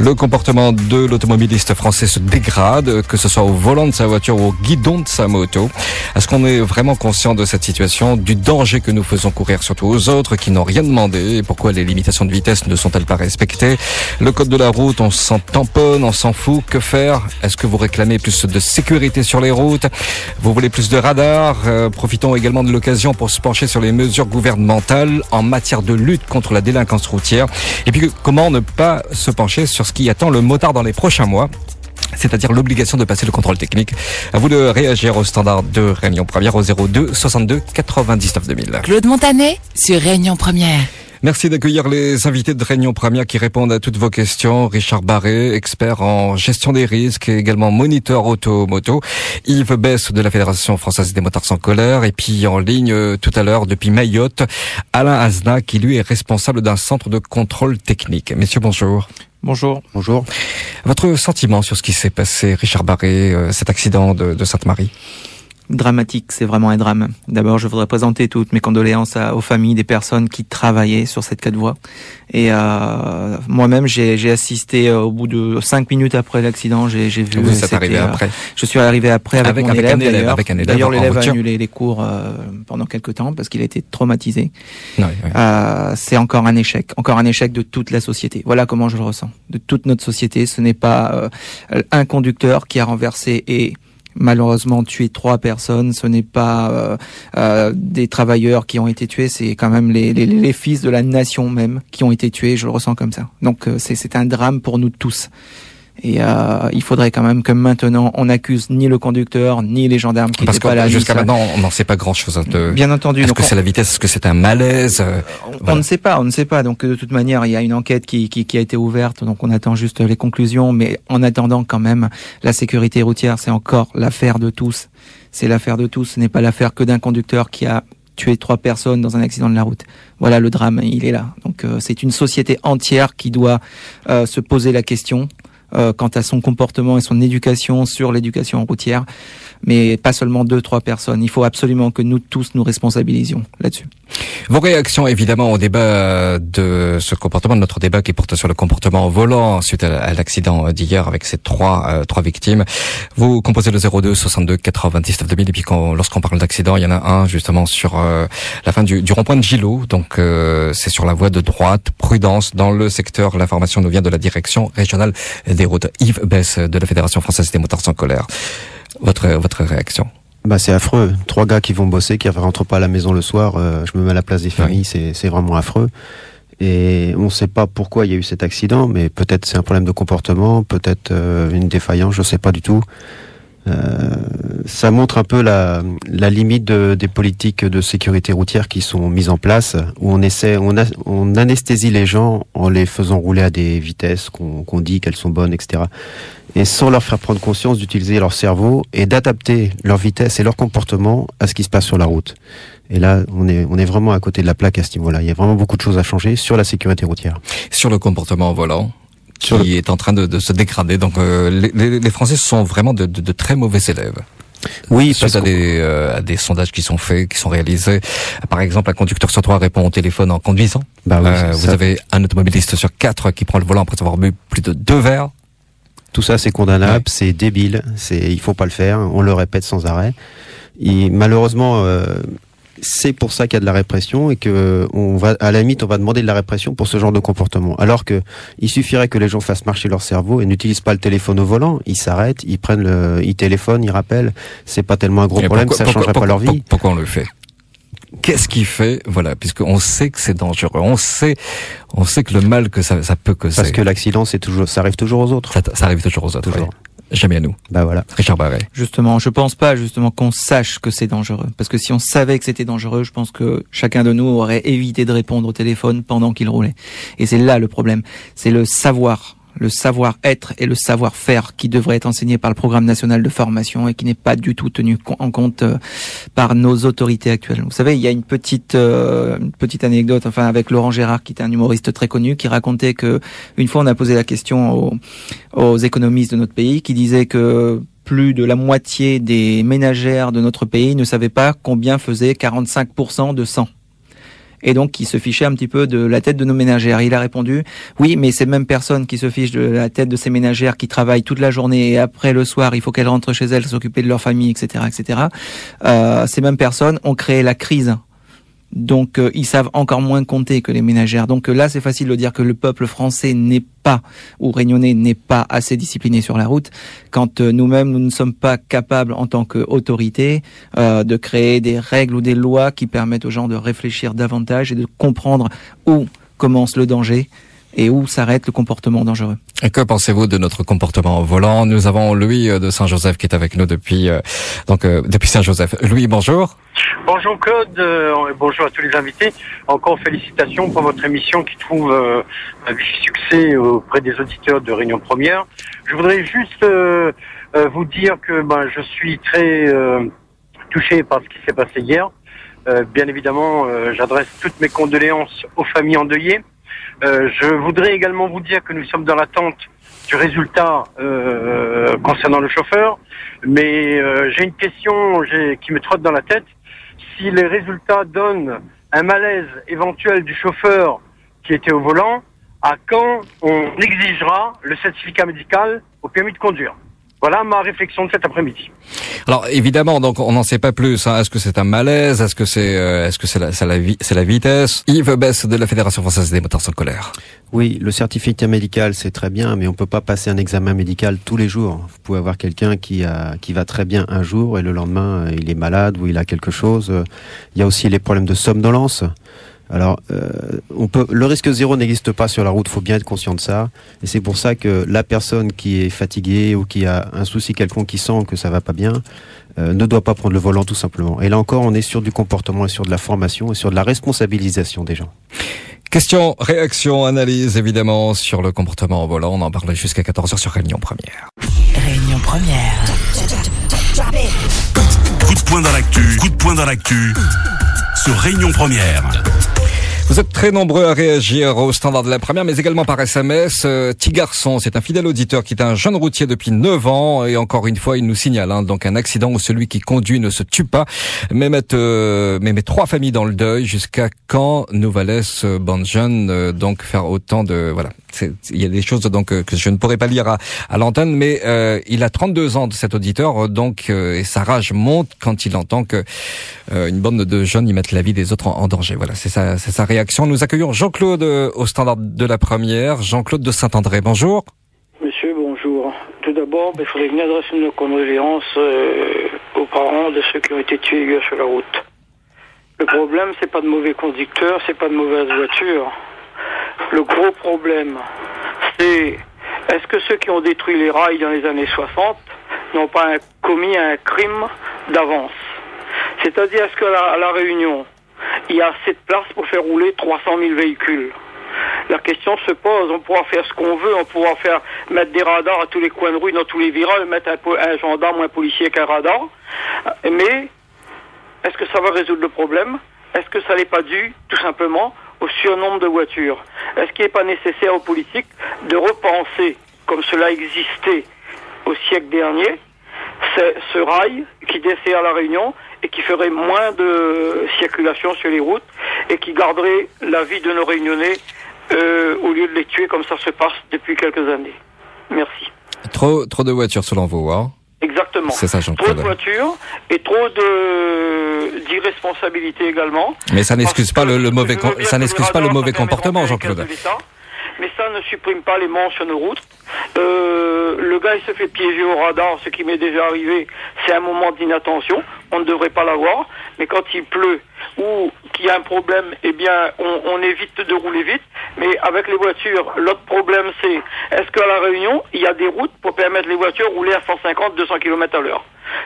Le comportement de l'automobiliste français se dégrade, que ce soit au volant de sa voiture ou au guidon de sa moto. Est-ce qu'on est vraiment conscient de cette situation, du danger que nous faisons courir surtout aux autres qui n'ont rien demandé, et pourquoi les limitations de vitesse ne sont-elles pas respectées? Le code de la route, on s'en tamponne, on s'en fout. Que faire? Est-ce que vous réclamez plus de sécurité sur les routes? Vous voulez plus de radars? Profitons également de l'occasion pour se pencher sur les mesures gouvernementales en matière de lutte contre la délinquance routière. Et puis, comment ne pas se pencher sur ce qui attend le motard dans les prochains mois, c'est-à-dire l'obligation de passer le contrôle technique. À vous de réagir au standard de Réunion Première au 02 62 99 2000. Claude Montanet sur Réunion Première. Merci d'accueillir les invités de Réunion Première qui répondent à toutes vos questions. Richard Barré, expert en gestion des risques et également moniteur auto-moto. Yves Besse de la Fédération Française des Motards sans colère. Et puis en ligne tout à l'heure depuis Mayotte, Alain Azna qui lui est responsable d'un centre de contrôle technique. Messieurs, bonjour. Bonjour. Bonjour. Votre sentiment sur ce qui s'est passé, Richard Barré, cet accident de Sainte-Marie? Dramatique, c'est vraiment un drame. D'abord, je voudrais présenter toutes mes condoléances aux familles des personnes qui travaillaient sur cette 4 voies. Et moi-même, j'ai assisté au bout de 5 minutes après l'accident. J'ai vu. Vous êtes arrivé après? Je suis arrivé après avec mon élève, d'ailleurs. D'ailleurs, l'élève a annulé les cours pendant quelques temps parce qu'il a été traumatisé. Oui. C'est encore un échec de toute la société. Voilà comment je le ressens, de toute notre société. Ce n'est pas un conducteur qui a renversé et malheureusement tué 3 personnes, ce n'est pas des travailleurs qui ont été tués, c'est quand même les fils de la nation même qui ont été tués, je le ressens comme ça. Donc c'est un drame pour nous tous. Et il faudrait quand même que maintenant on n'accuse ni le conducteur ni les gendarmes qui étaient pas là. Jusqu'à maintenant, on n'en sait pas grand-chose. Bien entendu. Est-ce que c'est la vitesse? Est-ce que c'est un malaise? On ne sait pas. Donc de toute manière, il y a une enquête qui a été ouverte. Donc on attend juste les conclusions. Mais en attendant, quand même, la sécurité routière, c'est encore l'affaire de tous. C'est l'affaire de tous. Ce n'est pas l'affaire que d'un conducteur qui a tué 3 personnes dans un accident de la route. Voilà, le drame, il est là. Donc c'est une société entière qui doit se poser la question quant à son comportement et son éducation sur l'éducation routière, mais pas seulement 2-3 personnes. Il faut absolument que nous tous nous responsabilisions là-dessus. Vos réactions évidemment au débat de ce comportement, de notre débat qui porte sur le comportement au volant suite à l'accident d'hier avec ces trois victimes. Vous composez le 02 62 99 2000 et puis lorsqu'on parle d'accident, il y en a un justement sur la fin du rond-point de Gillot, donc c'est sur la voie de droite. Prudence dans le secteur. L'information nous vient de la direction régionale des routes. Yves Besse de la Fédération Française des Motards sans colère. Votre réaction? C'est affreux. 3 gars qui vont bosser, qui ne rentrent pas à la maison le soir. Je me mets à la place des familles, c'est vraiment affreux. Et on ne sait pas pourquoi il y a eu cet accident, mais peut-être c'est un problème de comportement, peut-être une défaillance, je ne sais pas du tout. Ça montre un peu la limite des politiques de sécurité routière qui sont mises en place, où on anesthésie les gens en les faisant rouler à des vitesses qu'on dit qu'elles sont bonnes, etc. Et sans leur faire prendre conscience d'utiliser leur cerveau et d'adapter leur vitesse et leur comportement à ce qui se passe sur la route. Et là, on est vraiment à côté de la plaque à ce niveau-là. Il y a vraiment beaucoup de choses à changer sur la sécurité routière. Sur le comportement au volant, qui est en train de se dégrader. Donc les Français sont vraiment de très mauvais élèves. Oui, suite à des sondages qui sont faits, qui sont réalisés. Par exemple, un conducteur sur 3 répond au téléphone en conduisant. Vous avez un automobiliste sur 4 qui prend le volant après avoir bu plus de 2 verres. Tout ça, c'est condamnable, c'est débile, il faut pas le faire, on le répète sans arrêt. Et malheureusement, c'est pour ça qu'il y a de la répression et que à la limite, on va demander de la répression pour ce genre de comportement. Alors que il suffirait que les gens fassent marcher leur cerveau et n'utilisent pas le téléphone au volant, ils s'arrêtent, ils téléphonent, ils rappellent. C'est pas tellement un gros problème, ça changerait pas leur vie. Pourquoi on le fait? Qu'est-ce qui fait, puisqu'on sait que c'est dangereux, on sait que le mal que ça peut causer. Parce que l'accident, ça arrive toujours aux autres. Ça arrive toujours aux autres. Toujours. Jamais à nous. Voilà. Richard Barré. Justement, je pense pas qu'on sache que c'est dangereux. Parce que si on savait que c'était dangereux, je pense que chacun de nous aurait évité de répondre au téléphone pendant qu'il roulait. Et c'est là le problème. C'est le savoir-être et le savoir-faire qui devrait être enseigné par le programme national de formation et qui n'est pas du tout tenu en compte par nos autorités actuelles. Vous savez, il y a une petite anecdote, avec Laurent Gérard, qui était un humoriste très connu, qui racontait que une fois on a posé la question aux économistes de notre pays, qui disaient que plus de la moitié des ménagères de notre pays ne savaient pas combien faisait 45% de 100. et donc qui se fichait un petit peu de la tête de nos ménagères. Il a répondu, oui, mais ces mêmes personnes qui se fichent de la tête de ces ménagères qui travaillent toute la journée et après le soir, il faut qu'elles rentrent chez elles, s'occuper de leur famille, etc., etc. Ces mêmes personnes ont créé la crise. Donc ils savent encore moins compter que les ménagères. Donc là, c'est facile de dire que le peuple français n'est pas, ou réunionnais n'est pas assez discipliné sur la route, quand nous-mêmes, nous ne sommes pas capables en tant qu'autorité de créer des règles ou des lois qui permettent aux gens de réfléchir davantage et de comprendre où commence le danger et où s'arrête le comportement dangereux. Et que pensez-vous de notre comportement au volant? Nous avons Louis de Saint-Joseph qui est avec nous depuis Saint-Joseph. Louis, bonjour. Bonjour Claude, bonjour à tous les invités. Encore félicitations pour votre émission qui trouve un vif succès auprès des auditeurs de Réunion Première. Je voudrais juste vous dire que je suis très touché par ce qui s'est passé hier. Bien évidemment, j'adresse toutes mes condoléances aux familles endeuillées. Je voudrais également vous dire que nous sommes dans l'attente du résultat concernant le chauffeur, mais j'ai une question qui me trotte dans la tête. Si les résultats donnent un malaise éventuel du chauffeur qui était au volant, à quand on exigera le certificat médical au permis de conduire? Voilà ma réflexion de cet après-midi. Alors évidemment, donc on n'en sait pas plus. Est-ce que c'est un malaise? Est-ce que c'est la vitesse? Yves Besse de la Fédération française des motards en colère. Oui, le certificat médical c'est très bien, mais on peut pas passer un examen médical tous les jours. Vous pouvez avoir quelqu'un qui va très bien un jour et le lendemain il est malade ou il a quelque chose. Il y a aussi les problèmes de somnolence. Alors, le risque zéro n'existe pas sur la route, faut bien être conscient de ça. Et c'est pour ça que la personne qui est fatiguée ou qui a un souci quelconque, qui sent que ça va pas bien, ne doit pas prendre le volant tout simplement. Et là encore, on est sur du comportement et sur de la formation et sur de la responsabilisation des gens. Question, réaction, analyse évidemment sur le comportement au volant. On en parle jusqu'à 14h sur Réunion Première. Réunion Première. Coup de poing dans l'actu sur Réunion Première. Vous êtes très nombreux à réagir au standard de la première, mais également par SMS. Tigarçon, c'est un fidèle auditeur qui est un jeune routier depuis 9 ans. Et encore une fois, il nous signale donc un accident où celui qui conduit ne se tue pas, mais met 3 familles dans le deuil. Jusqu'à quand nous va laisse bande jeune donc faire autant de... Voilà, il y a des choses donc que je ne pourrais pas lire à l'antenne, mais il a 32 ans de cet auditeur, donc et sa rage monte quand il entend que une bande de jeunes y mettent la vie des autres en danger. Voilà, c'est sa réaction. Nous accueillons Jean-Claude au standard de la première. Jean-Claude de Saint-André, bonjour. Monsieur, bonjour. Tout d'abord, il faudrait venir adresser nos condoléances aux parents de ceux qui ont été tués hier sur la route. Le problème, c'est pas de mauvais conducteurs, c'est pas de mauvaises voitures. Le gros problème, c'est est-ce que ceux qui ont détruit les rails dans les années 60 n'ont pas commis un crime d'avance? C'est-à-dire, est-ce qu'à la Réunion, il y a assez de place pour faire rouler 300 000 véhicules? La question se pose, on pourra faire ce qu'on veut, on pourra mettre des radars à tous les coins de rue, dans tous les virages, mettre un gendarme ou un policier avec un radar, mais est-ce que ça va résoudre le problème? Est-ce que ça n'est pas dû, tout simplement, au surnombre de voitures? Est-ce qu'il n'est pas nécessaire aux politiques de repenser, comme cela existait au siècle dernier, ce rail qui dessert la Réunion et qui ferait moins de circulation sur les routes et qui garderait la vie de nos Réunionnais au lieu de les tuer comme ça se passe depuis quelques années. Merci. Trop de voitures selon vous, hein? Exactement. C'est ça, Jean-Claude. Trop de voitures et trop d'irresponsabilité également. Mais ça n'excuse pas le mauvais comportement, Jean-Claude. Mais ça ne supprime pas les morts sur nos routes. Le gars, il se fait piéger au radar, ce qui m'est déjà arrivé, c'est un moment d'inattention. On ne devrait pas l'avoir. Mais quand il pleut ou qu'il y a un problème, eh bien, on évite de rouler vite. Mais avec les voitures, l'autre problème, c'est est-ce qu'à La Réunion, il y a des routes pour permettre les voitures de rouler à 150, 200 km/h?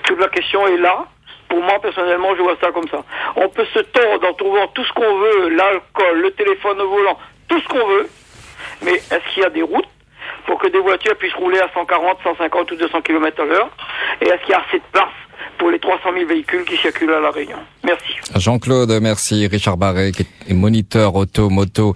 Toute la question est là. Pour moi, personnellement, je vois ça comme ça. On peut se tordre en trouvant tout ce qu'on veut, l'alcool, le téléphone au volant, tout ce qu'on veut. Mais est-ce qu'il y a des routes pour que des voitures puissent rouler à 140, 150 ou 200 km/h? Et est-ce qu'il y a assez de place pour les 300 000 véhicules qui circulent à La Réunion? Merci. Jean-Claude, merci. Richard Barré, qui est moniteur auto-moto,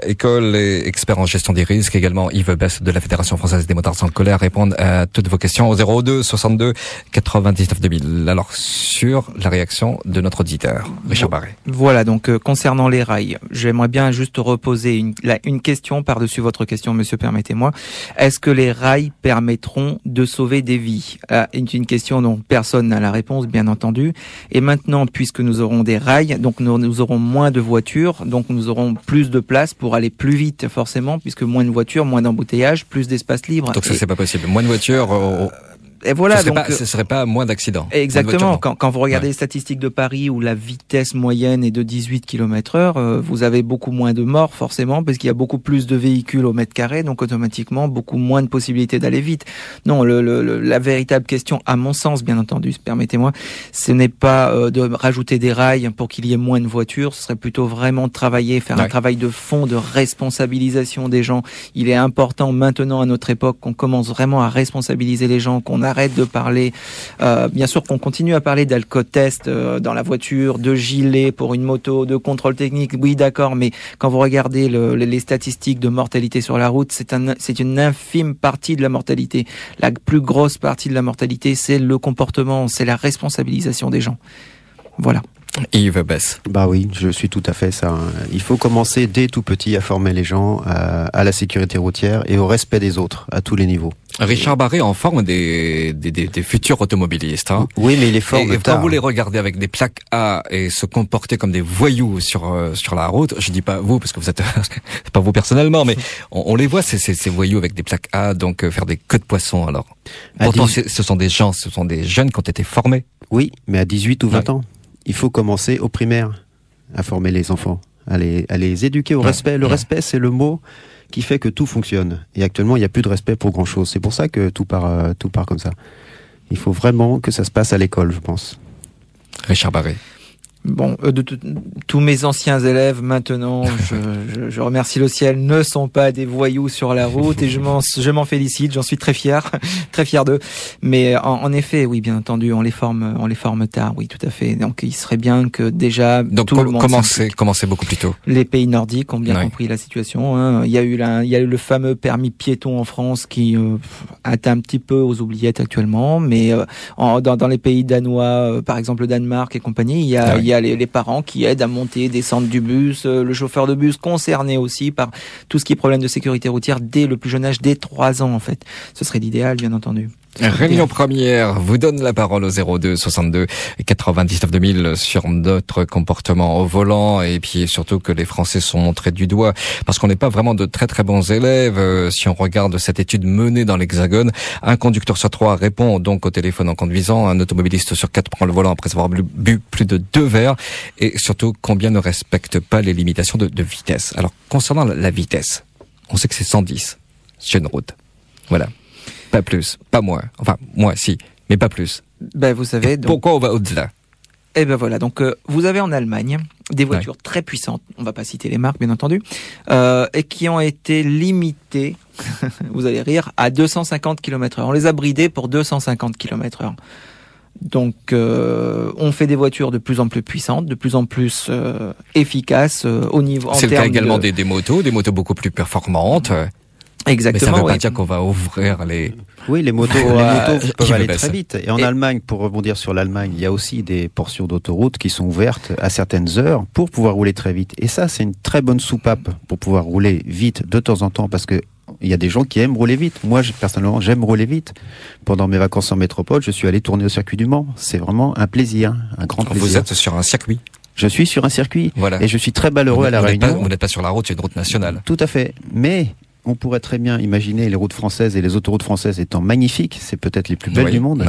école et expert en gestion des risques. Également Yves Bess de la Fédération Française des Motards en Colère répondent à toutes vos questions au 02 62 99 2000. Alors, sur la réaction de notre auditeur, Richard Barré. Voilà, donc concernant les rails, j'aimerais bien juste reposer une question par-dessus votre question, monsieur, permettez-moi. Est-ce que les rails permettront de sauver des vies? C'est une question dont personne n'a la réponse, bien entendu. Et maintenant, puisque nous aurons des rails, donc nous aurons moins de voitures, donc nous aurons plus de place pour aller plus vite, forcément, puisque moins de voitures, moins d'embouteillage, plus d'espace libre. Donc ça, c'est pas possible. Moins de voitures... Et voilà, ce serait pas moins d'accidents. Exactement. Quand vous regardez les statistiques de Paris où la vitesse moyenne est de 18 km/h, vous avez beaucoup moins de morts forcément parce qu'il y a beaucoup plus de véhicules au mètre carré, donc automatiquement beaucoup moins de possibilités d'aller vite. Non, la véritable question, à mon sens, bien entendu, permettez-moi, ce n'est pas de rajouter des rails pour qu'il y ait moins de voitures. Ce serait plutôt vraiment travailler, faire un travail de fond, de responsabilisation des gens. Il est important maintenant à notre époque qu'on commence vraiment à responsabiliser les gens, qu'on arrête de parler, bien sûr qu'on continue à parler d'alcotest dans la voiture, de gilet pour une moto, de contrôle technique, oui d'accord, mais quand vous regardez les statistiques de mortalité sur la route, c'est une infime partie de la mortalité. La plus grosse partie de la mortalité, c'est le comportement, c'est la responsabilisation des gens. Voilà. Yves Bess. Bah oui, je suis tout à fait ça. Il faut commencer dès tout petit à former les gens à la sécurité routière et au respect des autres, à tous les niveaux. Richard Barré en forme des futurs automobilistes. Hein. Oui, mais il est fort de tard. Quand vous les regardez avec des plaques A et se comporter comme des voyous sur la route, je dis pas vous parce que vous êtes c'est pas vous personnellement, mais on les voit ces voyous avec des plaques A, donc faire des queues de poisson. Alors pourtant ce sont des jeunes qui ont été formés. Oui, mais à 18 ou 20 ans. Il faut commencer au primaire à former les enfants, à les éduquer au respect. Le respect, c'est le mot qui fait que tout fonctionne. Et actuellement, il n'y a plus de respect pour grand-chose. C'est pour ça que tout part comme ça. Il faut vraiment que ça se passe à l'école, je pense. Richard Barré. Bon, tous mes anciens élèves maintenant, je remercie le ciel, ne sont pas des voyous sur la route et je m'en félicite, j'en suis très fier d'eux. Mais en effet, oui, bien entendu, on les forme tard, oui, tout à fait. Donc il serait bien que déjà tout le monde commencer beaucoup plus tôt. Les pays nordiques ont bien compris la situation. Hein. Il y a eu le fameux permis piéton en France qui est un petit peu aux oubliettes actuellement, mais dans les pays danois, par exemple le Danemark et compagnie, il y a les parents qui aident à monter, descendre du bus, le chauffeur de bus concerné aussi par tout ce qui est problème de sécurité routière dès le plus jeune âge, dès 3 ans en fait. Ce serait l'idéal, bien entendu. Réunion Première vous donne la parole au 02 62 99 2000 sur notre comportement au volant et puis surtout que les Français sont montrés du doigt parce qu'on n'est pas vraiment de très très bons élèves. Si on regarde cette étude menée dans l'Hexagone, un conducteur sur 3 répond donc au téléphone en conduisant, un automobiliste sur 4 prend le volant après avoir bu plus de 2 verres et surtout combien ne respectent pas les limitations de vitesse. Alors concernant la vitesse, on sait que c'est 110 sur une route. Voilà. Pas plus, pas moins. Enfin, moins si, mais pas plus. Ben, vous savez... Donc, pourquoi on va au-delà? Eh ben voilà, donc vous avez en Allemagne des voitures très puissantes, on va pas citer les marques bien entendu, et qui ont été limitées, vous allez rire, à 250 km/h. On les a bridées pour 250 km/h. Donc on fait des voitures de plus en plus puissantes, de plus en plus efficaces au niveau... C'est le cas également des motos beaucoup plus performantes. Exactement. Mais ça ne veut pas dire qu'on va ouvrir les... Oui, les motos peuvent aller très vite. Et en Allemagne, pour rebondir sur l'Allemagne, il y a aussi des portions d'autoroute qui sont ouvertes à certaines heures pour pouvoir rouler très vite. Et ça, c'est une très bonne soupape pour pouvoir rouler vite de temps en temps parce que il y a des gens qui aiment rouler vite. Moi, personnellement, j'aime rouler vite. Pendant mes vacances en métropole, je suis allé tourner au circuit du Mans. C'est vraiment un plaisir, un grand plaisir. Vous êtes sur un circuit? Je suis sur un circuit. Voilà. Et je suis très malheureux à La Réunion. Vous n'êtes pas sur la route, c'est une route nationale. Tout à fait. Mais on pourrait très bien imaginer les routes françaises et les autoroutes françaises étant magnifiques, c'est peut-être les plus belles du monde,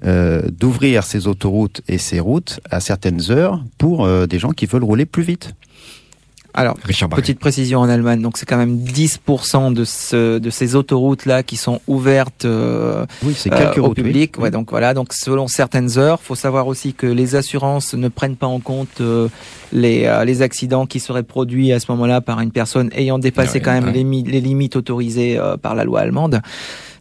d'ouvrir ces autoroutes et ces routes à certaines heures pour des gens qui veulent rouler plus vite. Alors, petite précision en Allemagne, donc c'est quand même 10% de ces autoroutes-là qui sont ouvertes au public. Oui. Ouais, donc voilà, donc selon certaines heures, faut savoir aussi que les assurances ne prennent pas en compte les accidents qui seraient produits à ce moment-là par une personne ayant dépassé les limites autorisées par la loi allemande.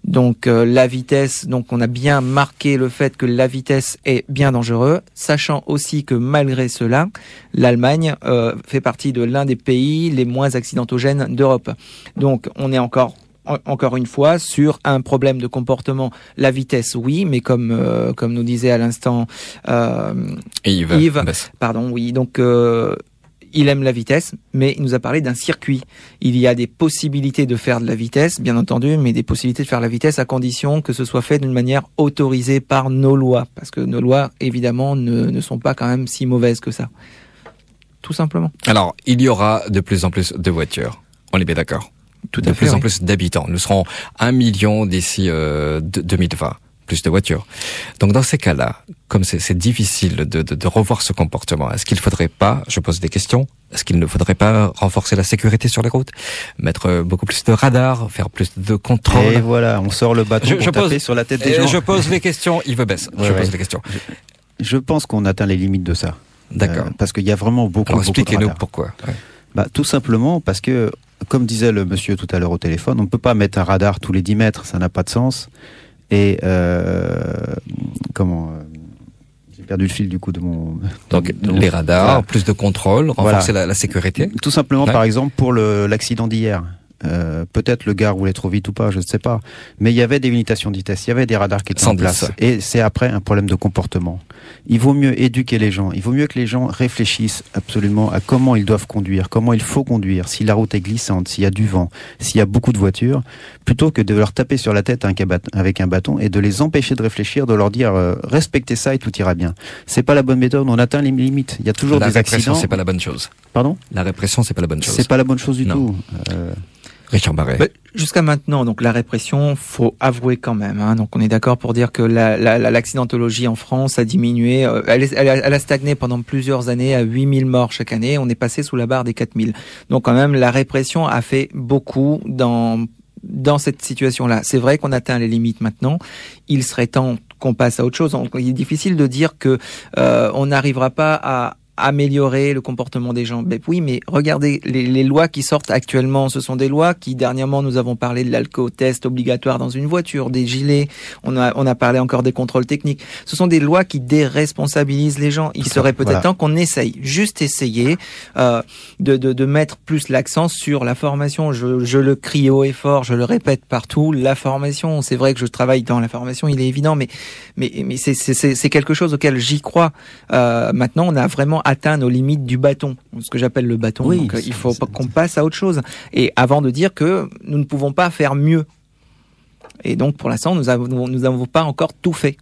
Donc la vitesse, donc on a bien marqué le fait que la vitesse est bien dangereux, sachant aussi que malgré cela, l'Allemagne fait partie de l'un des pays les moins accidentogènes d'Europe. Donc on est encore une fois sur un problème de comportement. La vitesse, oui, mais comme nous disait à l'instant Yves, pardon, oui, donc il aime la vitesse, mais il nous a parlé d'un circuit. Il y a des possibilités de faire de la vitesse, bien entendu, mais des possibilités de faire la vitesse à condition que ce soit fait d'une manière autorisée par nos lois, parce que nos lois, évidemment, ne sont pas quand même si mauvaises que ça. Tout simplement. Alors, il y aura de plus en plus de voitures. On est bien d'accord. Tout à fait. De plus en plus d'habitants. Nous serons 1 million d'ici 2020. Plus de voitures. Donc dans ces cas-là, comme c'est difficile de revoir ce comportement, est-ce qu'il faudrait pas, je pose des questions, est-ce qu'il ne faudrait pas renforcer la sécurité sur les routes, mettre beaucoup plus de radars, faire plus de contrôles? Et voilà, on sort le bâton pour taper sur la tête des gens. Je pose les questions, Yves Besse. Je pose les questions. Je pense qu'on atteint les limites de ça. D'accord. Parce qu'il y a vraiment beaucoup de radars. Expliquez-nous pourquoi. Ouais. Tout simplement parce que, comme disait le monsieur tout à l'heure au téléphone, on ne peut pas mettre un radar tous les 10 mètres, ça n'a pas de sens. Et j'ai perdu le fil du coup de mon... Donc les radars, voilà. Plus de contrôle, renforcer la sécurité. Tout simplement, par exemple, pour l'accident d'hier. Peut-être le gars roulait trop vite ou pas, je ne sais pas. Mais il y avait des limitations de vitesse, il y avait des radars qui étaient en place. Et c'est après un problème de comportement. Il vaut mieux éduquer les gens. Il vaut mieux que les gens réfléchissent absolument à comment ils doivent conduire, comment il faut conduire, si la route est glissante, s'il y a du vent, s'il y a beaucoup de voitures, plutôt que de leur taper sur la tête avec un bâton et de les empêcher de réfléchir, de leur dire respectez ça et tout ira bien. C'est pas la bonne méthode. On atteint les limites. Il y a toujours des accidents. La répression, c'est pas la bonne chose. Pardon ? La répression, c'est pas la bonne chose. C'est pas la bonne chose du tout. Richard Barret. Jusqu'à maintenant, donc la répression, faut avouer quand même. Donc on est d'accord pour dire que l'accidentologie en France a diminué. Elle a stagné pendant plusieurs années à 8000 morts chaque année. On est passé sous la barre des 4000. Donc quand même, la répression a fait beaucoup dans cette situation-là. C'est vrai qu'on atteint les limites maintenant. Il serait temps qu'on passe à autre chose. Il est difficile de dire que on n'arrivera pas à améliorer le comportement des gens. Oui, mais regardez, les lois qui sortent actuellement, ce sont des lois qui, dernièrement, nous avons parlé de l'alco-test obligatoire dans une voiture, des gilets, on a parlé encore des contrôles techniques. Ce sont des lois qui déresponsabilisent les gens. Il serait peut-être temps qu'on essaye, juste essayer de mettre plus l'accent sur la formation. Je le crie haut et fort, je le répète partout, la formation. C'est vrai que je travaille dans la formation, il est évident, mais c'est quelque chose auquel j'y crois. Maintenant, on a vraiment atteint nos limites du bâton, ce que j'appelle le bâton. Oui, donc il faut qu'on passe à autre chose. Et avant de dire que nous ne pouvons pas faire mieux. Et donc pour l'instant, nous n'avons pas encore tout fait.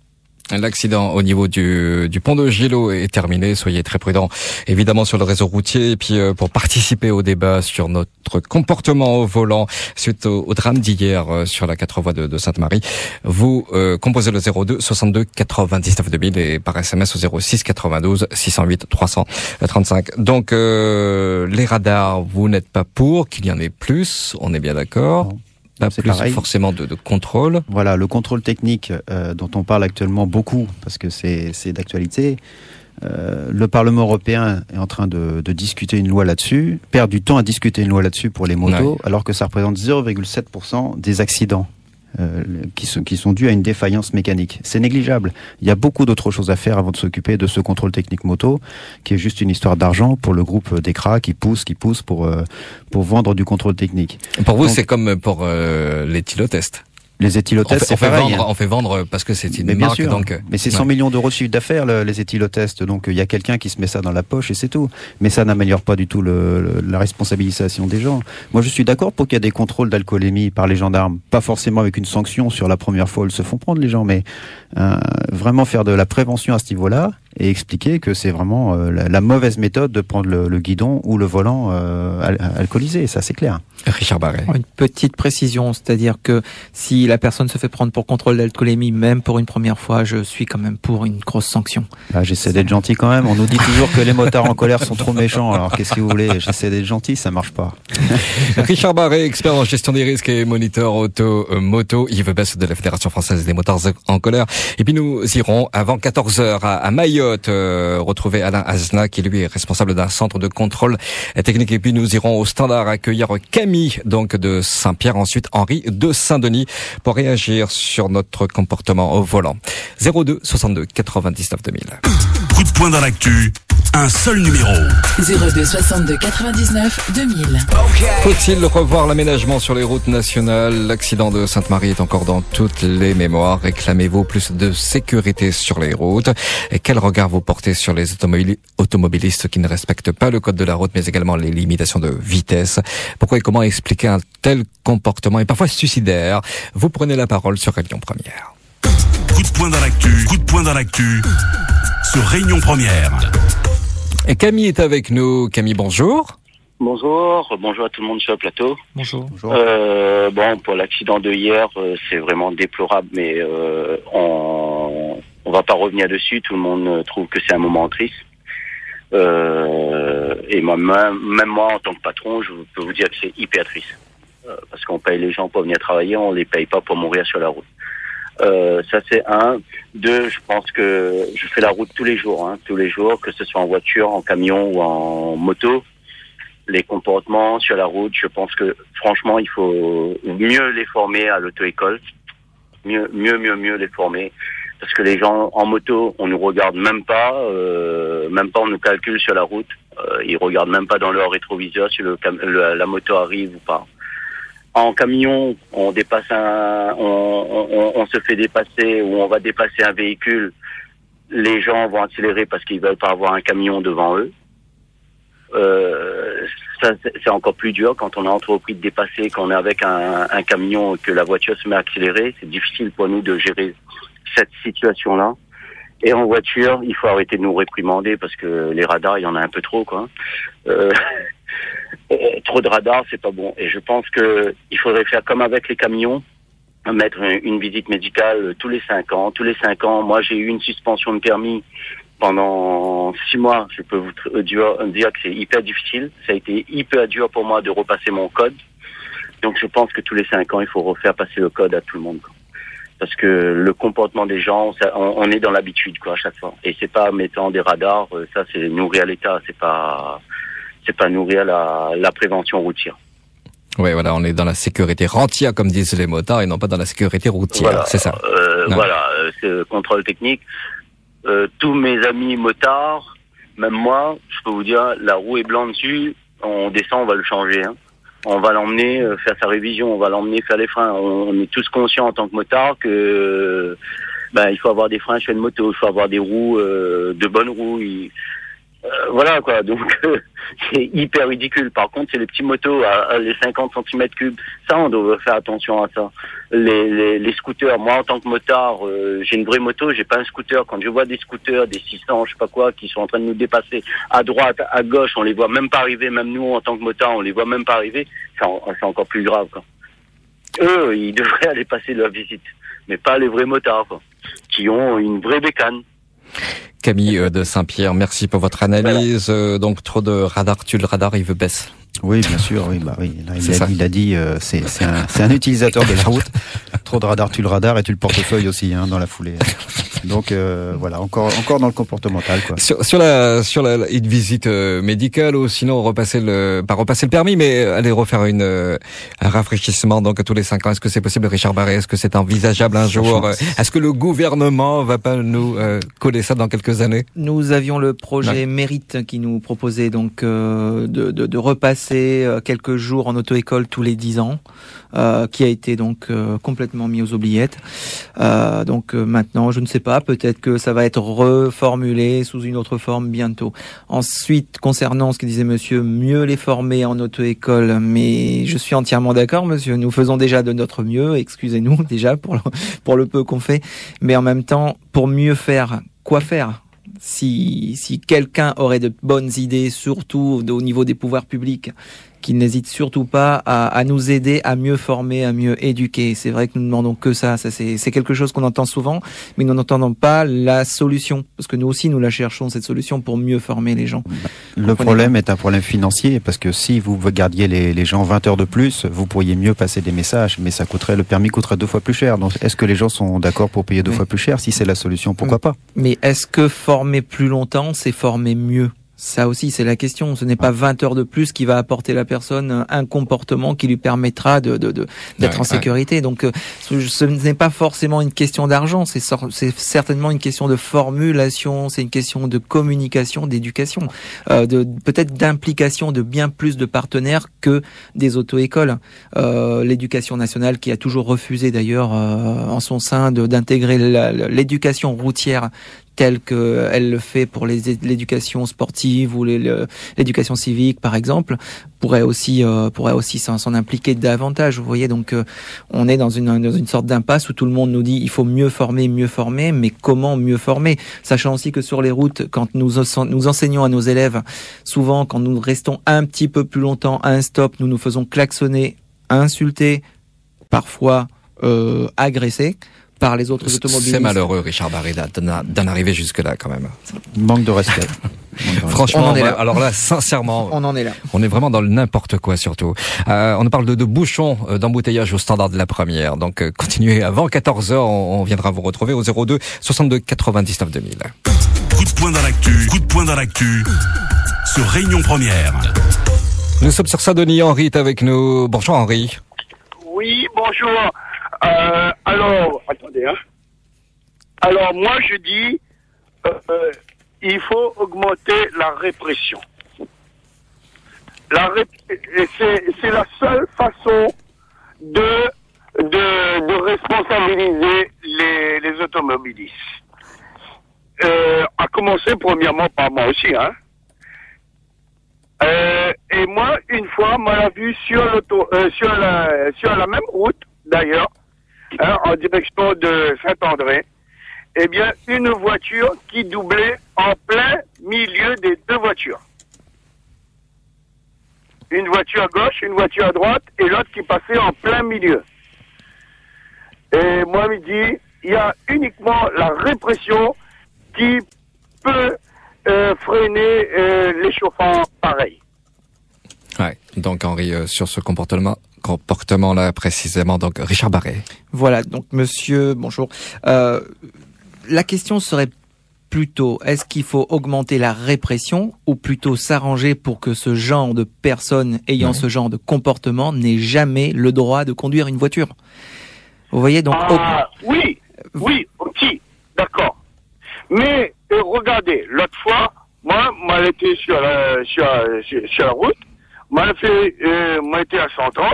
L'accident au niveau du pont de Gillot est terminé. Soyez très prudents, évidemment, sur le réseau routier. Et puis, pour participer au débat sur notre comportement au volant suite au drame d'hier sur la 4 voies de Sainte-Marie, vous composez le 02 62 99 2000 et par SMS au 06 92 608 335. Donc, les radars, vous n'êtes pas pour qu'il y en ait plus. On est bien d'accord. Non. Pas plus pareil. Forcément de contrôle. Voilà, le contrôle technique dont on parle actuellement beaucoup, parce que c'est d'actualité. Le Parlement européen est en train de discuter une loi là-dessus, perd du temps à discuter une loi là-dessus pour les motos, alors que ça représente 0,7% des accidents qui sont dus à une défaillance mécanique. C'est négligeable. Il y a beaucoup d'autres choses à faire avant de s'occuper de ce contrôle technique moto, qui est juste une histoire d'argent pour le groupe DECRA qui pousse pour vendre du contrôle technique. Pour vous, c'est comme pour l'éthylotest. Les éthylotests, c'est pareil. On fait vendre parce que c'est une mais marque. Bien sûr. Donc, mais c'est 100 millions d'euros de chiffre d'affaires, les éthylotests. Donc, il y a quelqu'un qui se met ça dans la poche et c'est tout. Mais ça n'améliore pas du tout la responsabilisation des gens. Moi, je suis d'accord pour qu'il y ait des contrôles d'alcoolémie par les gendarmes. Pas forcément avec une sanction sur la première fois où ils se font prendre, les gens, mais vraiment faire de la prévention à ce niveau-là et expliquer que c'est vraiment la mauvaise méthode de prendre le guidon ou le volant alcoolisé. Ça, c'est clair. Richard Barret. Une petite précision, c'est-à-dire que si la personne se fait prendre pour contrôle d'alcoolémie, même pour une première fois, je suis quand même pour une grosse sanction. J'essaie d'être gentil quand même. On nous dit toujours que les motards en colère sont trop méchants. Alors qu'est-ce que vous voulez ? J'essaie d'être gentil, ça marche pas. Richard Barret, expert en gestion des risques et moniteur auto-moto. Yves Besse de la Fédération française des motards en colère. Et puis nous irons avant 14h à Mayotte. Lot. Retrouvez Alain Azna, qui lui est responsable d'un centre de contrôle technique. Et puis nous irons au standard accueillir Camille, donc de Saint-Pierre. Ensuite Henri de Saint-Denis pour réagir sur notre comportement au volant. 02 62 99 2000. Coup de poing dans l'actu, un seul numéro. 02 62 99 2000. Faut-il revoir l'aménagement sur les routes nationales? L'accident de Sainte-Marie est encore dans toutes les mémoires. Réclamez-vous plus de sécurité sur les routes? Et quel regard vous portez sur les automobilistes qui ne respectent pas le code de la route, mais également les limitations de vitesse? Pourquoi et comment expliquer un tel comportement et parfois suicidaire? Vous prenez la parole sur Réunion Première. Coup de poing dans l'actu, coup de poing dans l'actu, sur Réunion Première. Et Camille est avec nous. Camille, bonjour. Bonjour à tout le monde sur le plateau. Bonjour. Bon, pour l'accident de hier, c'est vraiment déplorable, mais on va pas revenir dessus. Tout le monde trouve que c'est un moment triste. Et moi, même moi, en tant que patron, je peux vous dire que c'est hyper triste. Parce qu'on paye les gens pour venir travailler, on les paye pas pour mourir sur la route. Ça c'est un. Deux, je pense que je fais la route tous les jours, que ce soit en voiture, en camion ou en moto. Les comportements sur la route, je pense que franchement, il faut mieux les former à l'auto-école, mieux les former, parce que les gens en moto, on nous regarde même pas on nous calcule sur la route, ils regardent même pas dans leur rétroviseur si la moto arrive ou pas. En camion, on dépasse on se fait dépasser ou on va dépasser un véhicule. Les gens vont accélérer parce qu'ils veulent pas avoir un camion devant eux. Ça, c'est encore plus dur quand on a entrepris de dépasser, quand on est avec un camion, que la voiture se met à accélérer. C'est difficile pour nous de gérer cette situation-là. Et en voiture, il faut arrêter de nous réprimander parce que les radars, il y en a un peu trop, quoi. Trop de radars, c'est pas bon. Et je pense que il faudrait faire comme avec les camions, mettre une visite médicale tous les 5 ans. Tous les 5 ans, moi j'ai eu une suspension de permis pendant 6 mois. Je peux vous dire que c'est hyper difficile. Ça a été hyper dur pour moi de repasser mon code. Donc je pense que tous les 5 ans, il faut refaire passer le code à tout le monde, quoi. Parce que le comportement des gens, on est dans l'habitude, quoi, à chaque fois. Et c'est pas en mettant des radars, ça c'est nourrir l'État, c'est pas nourrir la prévention routière. Oui, voilà, on est dans la sécurité rentière, comme disent les motards, et non pas dans la sécurité routière, voilà, c'est ça. C'est contrôle technique. Tous mes amis motards, même moi, je peux vous dire, la roue est blanche dessus, on descend, on va le changer, hein. On va l'emmener faire sa révision, on va l'emmener faire les freins. On est tous conscients en tant que motard que il faut avoir des freins sur une moto, il faut avoir des roues, de bonnes roues. Voilà quoi, donc c'est hyper ridicule. Par contre, c'est les petits motos à les 50 cm3. Ça, on doit faire attention à ça. Les scooters, moi en tant que motard, j'ai une vraie moto, j'ai pas un scooter. Quand je vois des scooters, des 600, je sais pas quoi, qui sont en train de nous dépasser à droite, à gauche, on les voit même pas arriver. Même nous, en tant que motard, on les voit même pas arriver. C'est encore plus grave, quoi. Eux, ils devraient aller passer leur visite, mais pas les vrais motards, quoi, qui ont une vraie bécane. Camille de Saint-Pierre, merci pour votre analyse. Voilà. Donc trop de radar, le radar, il veut baisse. Oui, bien sûr, oui, bah oui. Là, il a dit, c'est un utilisateur de la route. Trop de radar, tu le radar et tu le portefeuille aussi, hein, dans la foulée. Donc voilà, encore dans le comportemental, quoi. Sur une visite médicale ou sinon repasser le permis, mais aller refaire un rafraîchissement donc tous les 5 ans. Est-ce que c'est possible, Richard Barré? Est-ce que c'est envisageable un jour? Est-ce que le gouvernement va pas nous coller ça dans quelques années? Nous avions le projet Mérite qui nous proposait donc de repasser quelques jours en auto-école tous les 10 ans, qui a été donc complètement mis aux oubliettes. Donc maintenant, je ne sais pas, peut-être que ça va être reformulé sous une autre forme bientôt. Ensuite, concernant ce que disait monsieur, mieux les former en auto-école, mais je suis entièrement d'accord, monsieur. Nous faisons déjà de notre mieux, excusez-nous déjà pour le peu qu'on fait, mais en même temps, pour mieux faire, quoi faire? Si quelqu'un aurait de bonnes idées, surtout au niveau des pouvoirs publics, qu'il n'hésite surtout pas à nous aider à mieux former, à mieux éduquer. C'est vrai que nous ne demandons que ça. C'est quelque chose qu'on entend souvent, mais nous n'entendons pas la solution. Parce que nous aussi, nous la cherchons, cette solution, pour mieux former les gens. Le problème est un problème financier, parce que si vous gardiez les gens 20 heures de plus, vous pourriez mieux passer des messages, mais le permis coûterait 2 fois plus cher. Donc, est-ce que les gens sont d'accord pour payer 2 fois plus cher? Si c'est la solution, pourquoi pas? Mais est-ce que former plus longtemps, c'est former mieux? Ça aussi, c'est la question. Ce n'est pas 20 heures de plus qui va apporter à la personne un comportement qui lui permettra d'être en sécurité. Donc, ce n'est pas forcément une question d'argent. C'est certainement une question de formulation. C'est une question de communication, d'éducation, peut-être d'implication de bien plus de partenaires que des auto-écoles. L'éducation nationale qui a toujours refusé d'ailleurs en son sein d'intégrer l'éducation routière telle qu'elle le fait pour l'éducation sportive ou l'éducation civique, par exemple, pourrait aussi s'en impliquer davantage. Vous voyez, donc on est dans une sorte d'impasse où tout le monde nous dit il faut mieux former, mais comment mieux former? Sachant aussi que sur les routes, quand nous enseignons à nos élèves, souvent quand nous restons un petit peu plus longtemps à un stop, nous nous faisons klaxonner, insulter, parfois agresser par les autres automobilistes. C'est malheureux, Richard Barré, d'en arriver jusque-là, quand même. Manque de respect. Franchement, alors là, sincèrement, on en est là. On est vraiment dans le n'importe quoi, surtout. On nous parle de bouchons, d'embouteillage au standard de la première. Donc, continuez avant 14h, on viendra vous retrouver au 02 62 99 2000. Coup de poing dans l'actu, sur Réunion Première. Nous sommes sur Saint-Denis, Henri est avec nous. Bonjour Henri. Oui, bonjour. Alors, attendez, hein. Alors, moi, je dis, il faut augmenter la répression. C'est la seule façon de responsabiliser les automobilistes. À commencer premièrement par moi aussi, hein. Et moi, une fois, on l'a vu sur la même route, d'ailleurs, hein, en direction de Saint-André, eh bien, une voiture qui doublait en plein milieu des deux voitures. Une voiture à gauche, une voiture à droite, et l'autre qui passait en plein milieu. Et moi, je me dis, il y a uniquement la répression qui peut freiner les chauffeurs pareils. Ouais, donc Henri, sur ce comportement-là précisément, donc Richard Barré. Voilà, donc monsieur, bonjour. La question serait plutôt, est-ce qu'il faut augmenter la répression ou plutôt s'arranger pour que ce genre de personnes ayant ce genre de comportement n'aient jamais le droit de conduire une voiture? Vous voyez, donc... Oui, ok, d'accord. Mais regardez, l'autre fois, moi été sur la route, moi été à 130,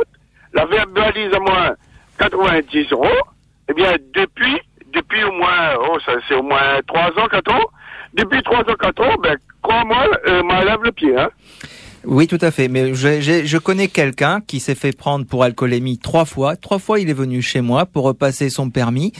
la verbalise à moins 90 €. Eh bien, depuis au moins, ça c'est au moins 3 ans, 4 ans. Depuis 3 ans, 4 ans, ben, crois-moi, m'enlève le pied, hein. Oui, tout à fait. Mais je connais quelqu'un qui s'est fait prendre pour alcoolémie 3 fois. 3 fois, il est venu chez moi pour repasser son permis.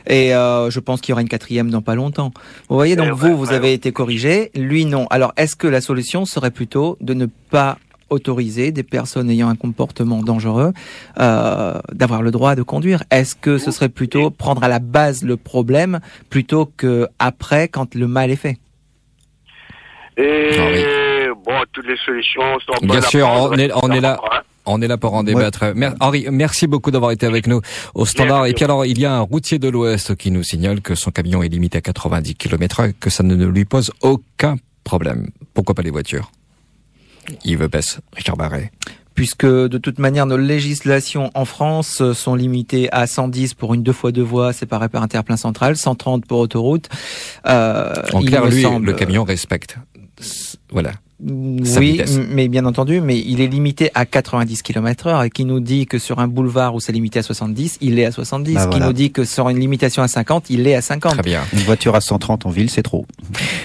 Et je pense qu'il y aura une 4e dans pas longtemps. Vous voyez, donc vous avez été corrigé. Lui, non. Alors, est-ce que la solution serait plutôt de ne pas autoriser des personnes ayant un comportement dangereux d'avoir le droit de conduire? Est-ce que ce serait plutôt prendre à la base le problème plutôt que après, quand le mal est fait? Bon, toutes les solutions sont bonnes. Bien sûr, on est là pour en débattre. Henri, merci beaucoup d'avoir été avec nous au standard. Et puis alors, il y a un routier de l'Ouest qui nous signale que son camion est limité à 90 km/h, que ça ne lui pose aucun problème. Pourquoi pas les voitures? Yves Bess, Richard Barré. Puisque de toute manière nos législations en France sont limitées à 110 pour une 2x2 voies séparée par un terre-plein central, 130 pour autoroute. En clair, lui, le camion respecte. Voilà. Oui, mais bien entendu, mais il est limité à 90 km/h et qui nous dit que sur un boulevard où c'est limité à 70, il est à 70. Bah, voilà. Qui nous dit que sur une limitation à 50, il est à 50. Très bien. Une voiture à 130 en ville, c'est trop.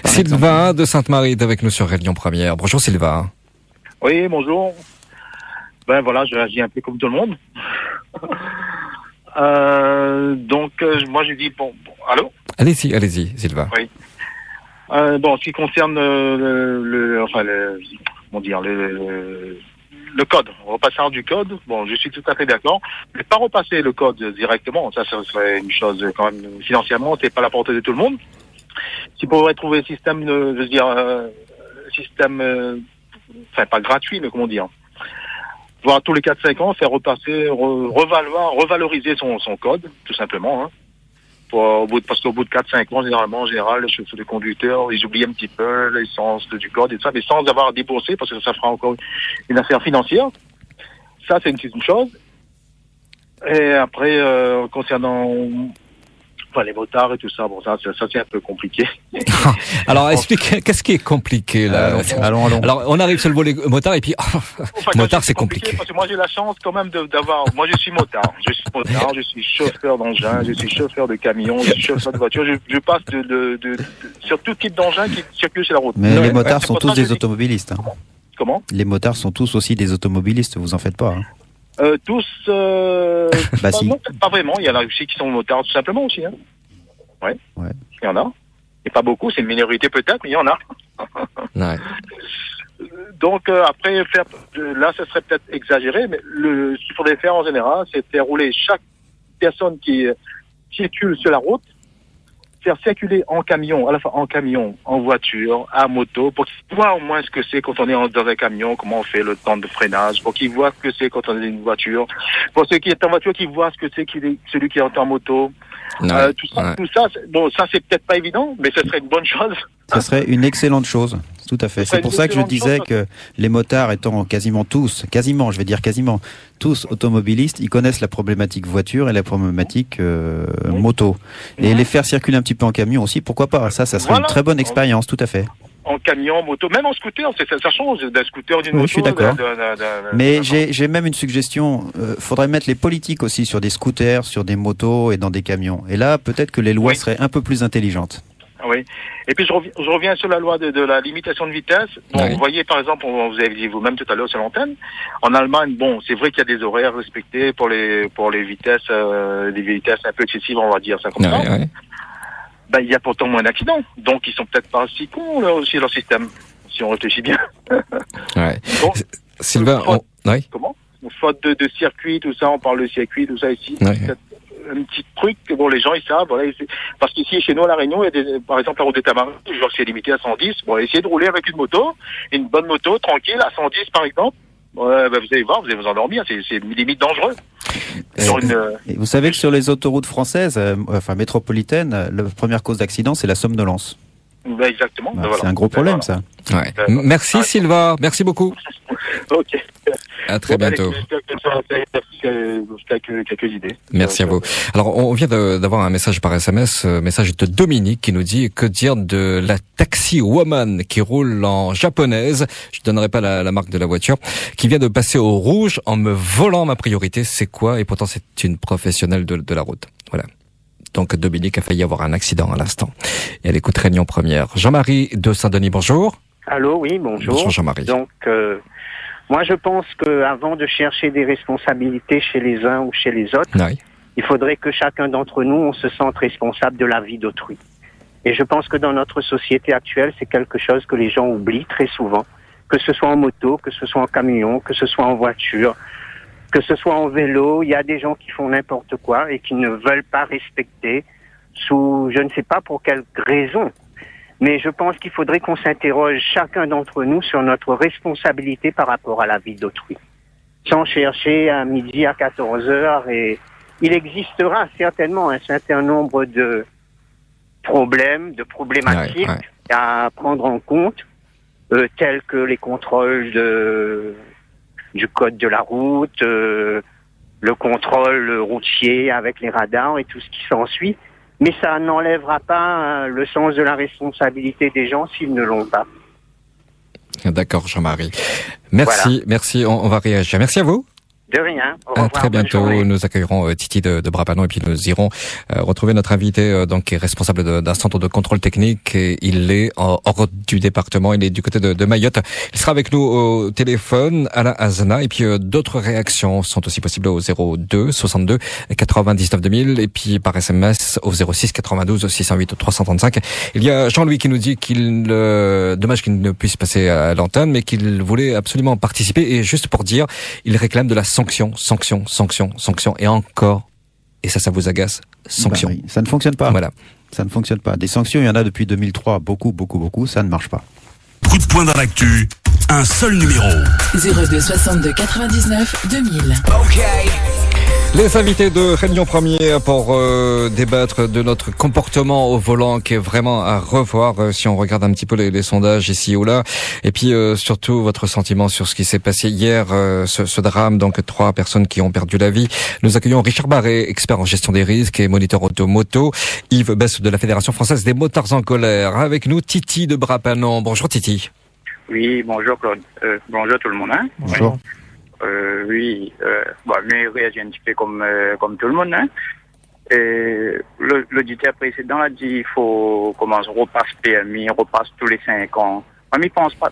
Sylvain de Sainte-Marie est avec nous sur Réunion Première. Bonjour Sylvain. Oui, bonjour. Ben voilà, je réagis un peu comme tout le monde. Donc, moi je dis, bon, allô? Allez-y, Sylvain. Oui. Bon, en ce qui concerne le code, repasser du code, bon, je suis tout à fait d'accord, mais pas repasser le code directement, ça serait une chose quand même, financièrement, c'est pas à la portée de tout le monde. Si on pourrait trouver un système, enfin pas gratuit, mais comment dire, voir tous les 4-5 ans, faire repasser, revaloriser son code, tout simplement, hein. Parce qu'au bout de 4-5 ans, en général, les chauffeurs de conducteurs, ils oublient un petit peu l'essence du code et tout ça, mais sans avoir à débourser, parce que ça fera encore une affaire financière. Ça, c'est une chose. Et après, concernant les motards et tout ça, bon, ça c'est un peu compliqué. Alors, explique, qu'est-ce qui est compliqué, là? Allons. Alors, on arrive sur le volet motard, et puis, motard, c'est compliqué. Parce que moi, j'ai la chance quand même d'avoir, moi, je suis motard, je suis chauffeur d'engin, je suis chauffeur de camion, je suis chauffeur de voiture, je passe sur tout type d'engin qui circule sur la route. Mais les motards sont tous des automobilistes. Hein. Comment? Les motards sont tous aussi des automobilistes, vous en faites pas. Hein. Tous, si. Non, pas vraiment. Il y en a aussi qui sont motards tout simplement aussi. Hein. Ouais. Il y en a. Et pas beaucoup, c'est une minorité peut-être, mais il y en a. Ouais. Donc après, là, ça serait peut-être exagéré, mais ce qu'il faudrait faire en général, c'est faire rouler chaque personne qui circule sur la route, faire circuler en camion, à la fois en camion, en voiture, à moto, pour qu'ils voient au moins ce que c'est quand on est dans un camion, comment on fait le temps de freinage, pour qu'ils voient ce que c'est quand on est dans une voiture, pour ceux qui sont en voiture, qu'ils voient ce que c'est celui qui est en moto. Tout ça, bon, ça c'est peut-être pas évident, mais ce serait une bonne chose. Ça serait une excellente chose, tout à fait. C'est pour ça que je disais que les motards étant quasiment tous automobilistes, ils connaissent la problématique voiture et la problématique moto. Et les faire circuler un petit peu en camion aussi, pourquoi pas? Ça serait une très bonne expérience, tout à fait. En camion, moto, même en scooter, ça change d'un scooter d'une moto. Je suis d'accord. Mais j'ai même une suggestion. Faudrait mettre les politiques aussi sur des scooters, sur des motos et dans des camions. Et là, peut-être que les lois seraient un peu plus intelligentes. Oui. Et puis je reviens sur la loi de la limitation de vitesse. Bon, vous voyez par exemple, vous avez dit vous-même tout à l'heure sur l'antenne, en Allemagne, bon, c'est vrai qu'il y a des horaires respectés pour les vitesses, des vitesses un peu excessives, on va dire ça comme ça. Ben, il y a pourtant moins d'accidents. Donc, ils sont peut-être pas si cons, là, aussi, leur système, si on réfléchit bien. Donc, Sylvain, comment? Faute de circuit, tout ça, on parle de circuit, tout ça ici. Un petit truc que, bon, les gens, ils savent, voilà, parce qu'ici, chez nous, à La Réunion, il y a par exemple, la route des Tamarins, je vois que c'est limité à 110. Bon, essayez de rouler avec une bonne moto, tranquille, à 110, par exemple. Vous allez voir, vous allez vous endormir, c'est limite dangereux. Et vous savez que sur les autoroutes françaises, métropolitaines, la première cause d'accident, c'est la somnolence. Exactement. C'est un gros problème, ça. Merci Sylvain, merci beaucoup. Ok. À très bientôt. Quelques idées. Merci à vous. Alors, on vient d'avoir un message par SMS, message de Dominique qui nous dit que dire de la taxi woman qui roule en japonaise. Je donnerai pas la marque de la voiture, qui vient de passer au rouge en me volant ma priorité. C'est quoi? Et pourtant, c'est une professionnelle de la route. Voilà. Donc, Dominique a failli avoir un accident à l'instant. Et elle écoute Réunion Première. Jean-Marie de Saint-Denis, bonjour. Allô, oui, bonjour. Bonjour Jean-Marie. Donc, moi, je pense qu'avant de chercher des responsabilités chez les uns ou chez les autres, il faudrait que chacun d'entre nous, on se sente responsable de la vie d'autrui. Et je pense que dans notre société actuelle, c'est quelque chose que les gens oublient très souvent, que ce soit en moto, que ce soit en camion, que ce soit en voiture, que ce soit en vélo. Il y a des gens qui font n'importe quoi et qui ne veulent pas respecter sous, je ne sais pas pour quelle raison. Mais je pense qu'il faudrait qu'on s'interroge chacun d'entre nous sur notre responsabilité par rapport à la vie d'autrui. Sans chercher à midi, à 14 heures, et il existera certainement un certain nombre de problèmes, de problématiques à prendre en compte, tels que les contrôles du code de la route, le contrôle routier avec les radars et tout ce qui s'ensuit. Mais ça n'enlèvera pas le sens de la responsabilité des gens s'ils ne l'ont pas. D'accord, Jean-Marie. Merci, merci, on va réagir. Merci à vous. De rien. Au À revoir, très bonne bientôt. journée. Nous accueillerons Titi de Brapanon et puis nous irons retrouver notre invité donc qui est responsable d'un centre de contrôle technique. Et il est hors du département. Il est du côté de Mayotte. Il sera avec nous au téléphone à la Azna. Et puis d'autres réactions sont aussi possibles au 02 62 99 2000 et puis par SMS au 06 92 608 335. Il y a Jean-Louis qui nous dit qu'il dommage qu'il ne puisse passer à l'antenne, mais qu'il voulait absolument participer. Et juste pour dire, il réclame de la sanction, et encore, et ça vous agace, sanction. Bah oui, ça ne fonctionne pas. Voilà. Ça ne fonctionne pas. Des sanctions, il y en a depuis 2003, beaucoup, ça ne marche pas. Coup de poing dans l'actu, un seul numéro. 02 62 99 2000. Les invités de Réunion Première pour débattre de notre comportement au volant qui est vraiment à revoir si on regarde un petit peu les sondages ici ou là. Et puis surtout votre sentiment sur ce qui s'est passé hier, ce drame, donc 3 personnes qui ont perdu la vie. Nous accueillons Richard Barré, expert en gestion des risques et moniteur automoto. Yves Besse de la Fédération Française des Motards en Colère. Avec nous Titi de Brapanon. Bonjour Titi. Oui, bonjour Claude. Bonjour tout le monde. Hein. Bonjour. Mais réagir un petit peu comme tout le monde. Hein. L'auditeur précédent a dit il faut repasse PMI, repasse tous les 5 ans. Mais pense pas,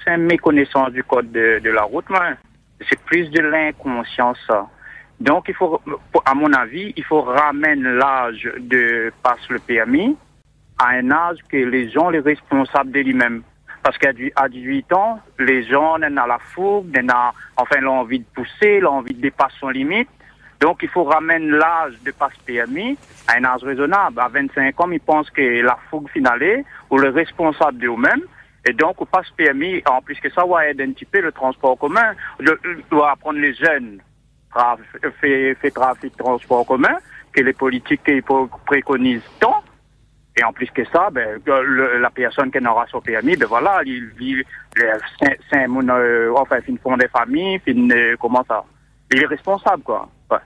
c'est une méconnaissance du code de la route. C'est plus de l'inconscience. Ça. Donc il faut, à mon avis, il faut ramener l'âge de passe le PMI à un âge que les gens les responsables de lui-même. Parce qu'à 18 ans, les gens ont la fougue, l'ont envie de pousser, l'ont envie de dépasser son limite. Donc, il faut ramener l'âge de passe PMI à un âge raisonnable. À 25 ans, ils pensent que la fougue finale ou le responsable d'eux-mêmes. Et donc, au passe PMI, en plus que ça, on va aider un petit peu le transport commun. On va apprendre les jeunes fait trafic transport commun, que les politiques préconisent tant. Et en plus que ça, la personne qui aura son PMI, il vit ils font des familles, comment ça. Il est responsable, quoi. Ouais.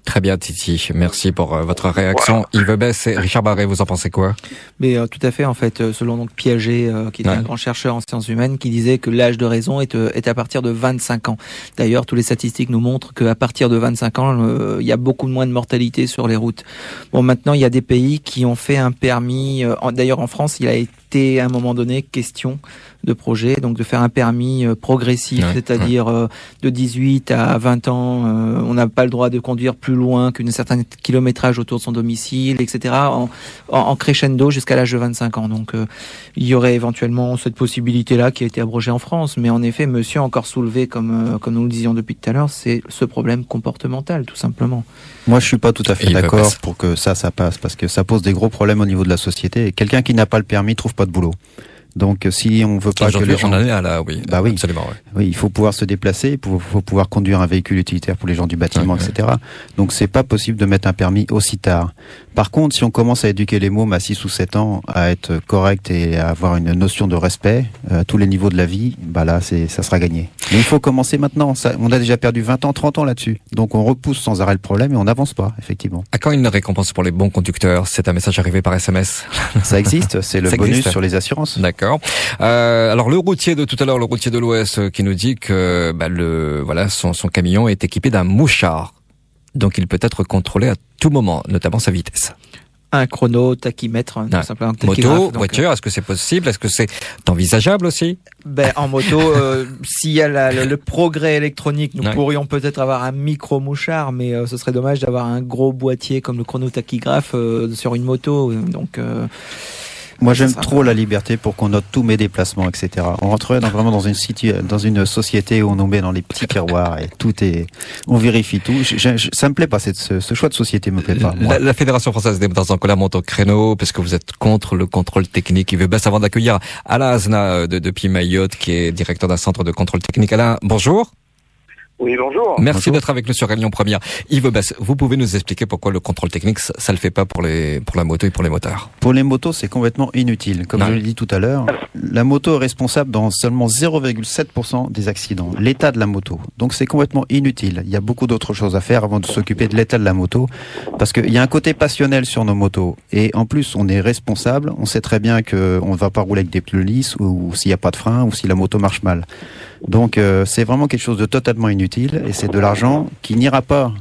Très bien Titi, merci pour votre réaction. Voilà. Yves Besse et Richard Barré, vous en pensez quoi? Mais tout à fait, en fait, selon donc Piaget, qui est un grand chercheur en sciences humaines, qui disait que l'âge de raison est à partir de 25 ans. D'ailleurs, tous les statistiques nous montrent qu'à partir de 25 ans, il y a beaucoup moins de mortalité sur les routes. Bon, maintenant, il y a des pays qui ont fait un permis. D'ailleurs, en France, il a été à un moment donné question de projet, donc de faire un permis progressif, c'est-à-dire de 18 à 20 ans, on n'a pas le droit de conduire plus loin qu'une certaine kilométrage autour de son domicile, etc., en crescendo jusqu'à l'âge de 25 ans. Donc il y aurait éventuellement cette possibilité-là qui a été abrogée en France, mais en effet, monsieur a encore soulevé, comme nous le disions depuis tout à l'heure, c'est ce problème comportemental, tout simplement. Moi, je suis pas tout à fait d'accord pour que ça passe, parce que ça pose des gros problèmes au niveau de la société. Et quelqu'un qui n'a pas le permis trouve pas de boulot. Donc, si on veut pas que les gens... oui, absolument. Ouais. Oui, il faut pouvoir se déplacer, il faut pouvoir conduire un véhicule utilitaire pour les gens du bâtiment, etc. Donc, c'est pas possible de mettre un permis aussi tard. Par contre, si on commence à éduquer les mômes à 6 ou 7 ans à être corrects et à avoir une notion de respect à tous les niveaux de la vie, là, ça sera gagné. Mais il faut commencer maintenant. On a déjà perdu 20 ans, 30 ans là-dessus. Donc, on repousse sans arrêt le problème et on n'avance pas, effectivement. À quand une récompense pour les bons conducteurs? C'est un message arrivé par SMS. Ça existe, c'est le bonus sur les assurances. D'accord. Alors le routier de tout à l'heure, le routier de l'Ouest, qui nous dit que son camion est équipé d'un mouchard, donc il peut être contrôlé à tout moment, notamment sa vitesse. Un chrono, tachymètre, simplement un moto, voiture, est-ce que c'est possible? Est-ce que c'est envisageable aussi? En moto, s'il y a le progrès électronique, nous pourrions peut-être avoir un micro-mouchard, mais ce serait dommage d'avoir un gros boîtier comme le chronotachygraphe sur une moto. Donc moi, j'aime trop la liberté pour qu'on note tous mes déplacements, etc. On rentrerait vraiment dans une société où on nous met dans les petits tiroirs et on vérifie tout. Ça me plaît pas, ce choix de société me plaît pas. La Fédération Française des Motards en Colère monte au créneau parce que vous êtes contre le contrôle technique. Il veut baisse avant d'accueillir Alain Azna depuis Mayotte, qui est directeur d'un centre de contrôle technique. Alain, bonjour. Oui, bonjour. Merci d'être avec nous sur Réunion Première. Yves Besse, vous pouvez nous expliquer pourquoi le contrôle technique, ça le fait pas pour la moto et pour les motards? Pour les motos, c'est complètement inutile. Comme je l'ai dit tout à l'heure, la moto est responsable dans seulement 0,7% des accidents. L'état de la moto. Donc c'est complètement inutile. Il y a beaucoup d'autres choses à faire avant de s'occuper de l'état de la moto. Parce qu'il y a un côté passionnel sur nos motos. Et en plus, on est responsable. On sait très bien qu'on ne va pas rouler avec des pneus lisses ou s'il n'y a pas de frein ou si la moto marche mal. Donc c'est vraiment quelque chose de totalement inutile et c'est de l'argent qui n'ira pas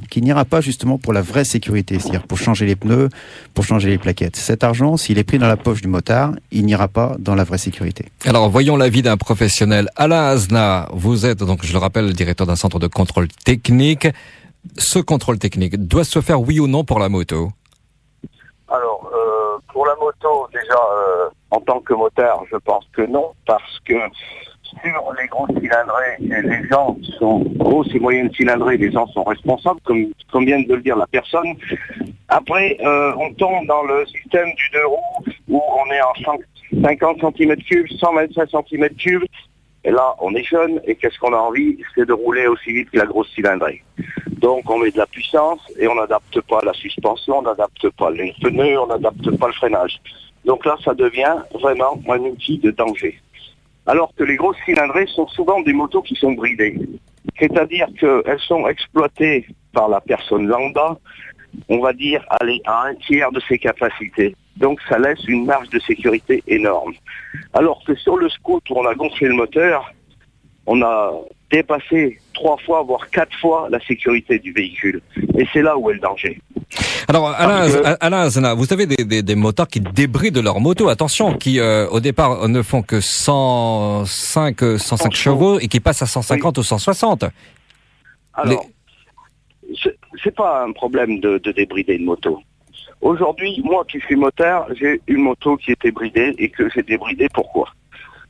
justement pour la vraie sécurité, c'est-à-dire pour changer les pneus, pour changer les plaquettes. Cet argent, s'il est pris dans la poche du motard, il n'ira pas dans la vraie sécurité. Alors voyons l'avis d'un professionnel. Alain Azna, vous êtes donc, je le rappelle, le directeur d'un centre de contrôle technique. Ce contrôle technique doit se faire oui ou non pour la moto? Alors, pour la moto, déjà, en tant que motard, je pense que non, parce que sur les grosses cylindrées, les gens sont grosses et moyennes cylindrées, les gens sont responsables, comme vient de le dire la personne. Après, on tombe dans le système du 2 roues où on est en 50 cm3, 125 cm3. Et là, on est jeune et qu'est-ce qu'on a envie? C'est de rouler aussi vite que la grosse cylindrée. Donc, on met de la puissance et on n'adapte pas la suspension, on n'adapte pas les pneus, on n'adapte pas le freinage. Donc là, ça devient vraiment un outil de danger. Alors que les grosses cylindrées sont souvent des motos qui sont bridées. C'est-à-dire qu'elles sont exploitées par la personne lambda, on va dire, aller à un tiers de ses capacités. Donc ça laisse une marge de sécurité énorme. Alors que sur le scoot où on a gonflé le moteur, on a dépassé 3 fois, voire 4 fois la sécurité du véhicule. Et c'est là où est le danger. Alors, Alain Azna, vous avez des motards qui débrident leur moto, attention, qui au départ ne font que 105 chevaux et qui passent à 150 ou 160. Alors, c'est pas un problème de débrider une moto. Aujourd'hui, moi qui suis motard, j'ai une moto qui était bridée et que j'ai débridée. Pourquoi?